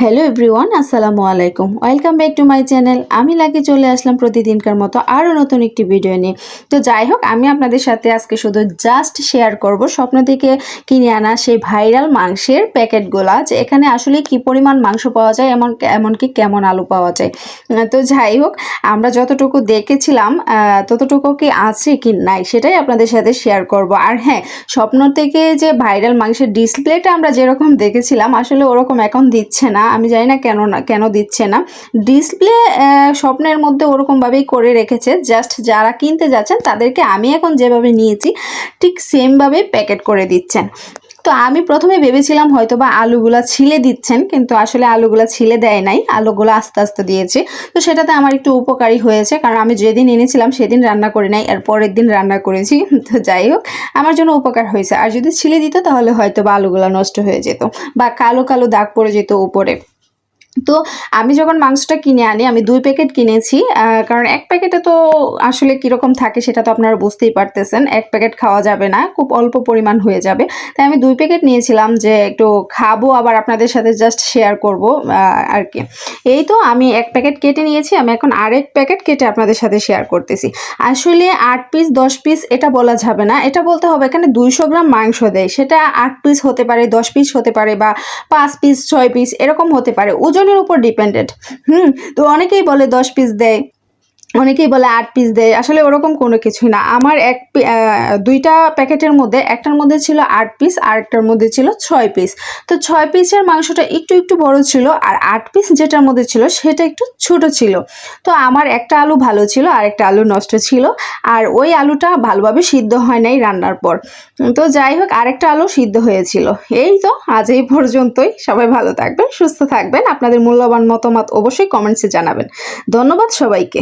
Hello everyone, আসসালামু আলাইকুম। Welcome back to my channel. আমি লাকি চলে আসলাম প্রতিদিনকার মতো আরও নতুন একটি ভিডিও নিয়ে। তো যাই হোক, আমি আপনাদের সাথে আজকে শুধু জাস্ট শেয়ার করব স্বপ্ন থেকে কিনে আনা সেই ভাইরাল মাংসের প্যাকেটগুলা, যে এখানে আসলে কি পরিমাণ মাংস পাওয়া যায়, এমনকি কেমন আলু পাওয়া যায়। তো যাই হোক, আমরা যতটুকু দেখেছিলাম ততটুকু কি আছে কি নাই সেটাই আপনাদের সাথে শেয়ার করব। আর হ্যাঁ, স্বপ্ন থেকে যে ভাইরাল মাংসের ডিসপ্লেটা আমরা যেরকম দেখেছিলাম আসলে ওরকম এখন দিচ্ছে না। আমি জানি না কেন দিচ্ছে না ডিসপ্লে। স্বপ্নের মধ্যে ওরকমভাবেই করে রেখেছে, জাস্ট যারা কিনতে যাচ্ছেন তাদেরকে আমি এখন যেভাবে নিয়েছি ঠিক সেমভাবে প্যাকেট করে দিচ্ছেন। তো আমি প্রথমে ভেবেছিলাম হয়তো বা আলুগুলা ছিলে দিচ্ছেন, কিন্তু আসলে আলুগুলা ছিলে দেয় নাই, আলুগুলো আস্তে আস্তে দিয়েছে। তো সেটাতে আমার একটু উপকারী হয়েছে, কারণ আমি যেদিন এনেছিলাম সেদিন রান্না করি নাই, এর পরের দিন রান্না করেছি। তো যাই হোক, আমার জন্য উপকার হয়েছে। আর যদি ছিলে দিত তাহলে হয়তো বা আলুগুলা নষ্ট হয়ে যেত বা কালো কালো দাগ পড়ে যেত উপরে। তো আমি যখন মাংসটা কিনে আনি, আমি 2 প্যাকেট কিনেছি, কারণ এক প্যাকেটে তো আসলে কীরকম থাকে সেটা তো আপনারা বুঝতেই পারতেছেন। এক প্যাকেট খাওয়া যাবে না, খুব অল্প পরিমাণ হয়ে যাবে। তাই আমি 2 প্যাকেট নিয়েছিলাম, যে একটু খাবো আবার আপনাদের সাথে জাস্ট শেয়ার করব আর কি। এই তো আমি এক প্যাকেট কেটে নিয়েছি, আমি এখন আরেক প্যাকেট কেটে আপনাদের সাথে শেয়ার করতেছি। আসলে 8 পিস 10 পিস এটা বলা যাবে না, এটা বলতে হবে এখানে 200 গ্রাম মাংস দেয়, সেটা 8 পিস হতে পারে, 10 পিস হতে পারে, বা 5 পিস 6 পিস এরকম হতে পারে, ওজনের উপর ডিপেন্ডেড। তো অনেকেই বলে 10 পিস দেয়, অনেকেই বলে 8 পিস দেয়, আসলে ওরকম কোনো কিছুই না। আমার 2টা প্যাকেটের মধ্যে একটার মধ্যে ছিল 8 পিস আর একটার মধ্যে ছিল 6 পিস। তো 6 পিসের মাংসটা একটু বড় ছিল, আর 8 পিস যেটার মধ্যে ছিল সেটা একটু ছোট ছিল। তো আমার একটা আলু ভালো ছিল আর একটা আলু নষ্ট ছিল, আর ওই আলুটা ভালোভাবে সিদ্ধ হয় নাই রান্নার পর। তো যাই হোক, আরেকটা আলু সিদ্ধ হয়েছিল। এই তো আজ এই পর্যন্তই। সবাই ভালো থাকবেন, সুস্থ থাকবেন। আপনাদের মূল্যবান মতামত অবশ্যই কমেন্টসে জানাবেন। ধন্যবাদ সবাইকে।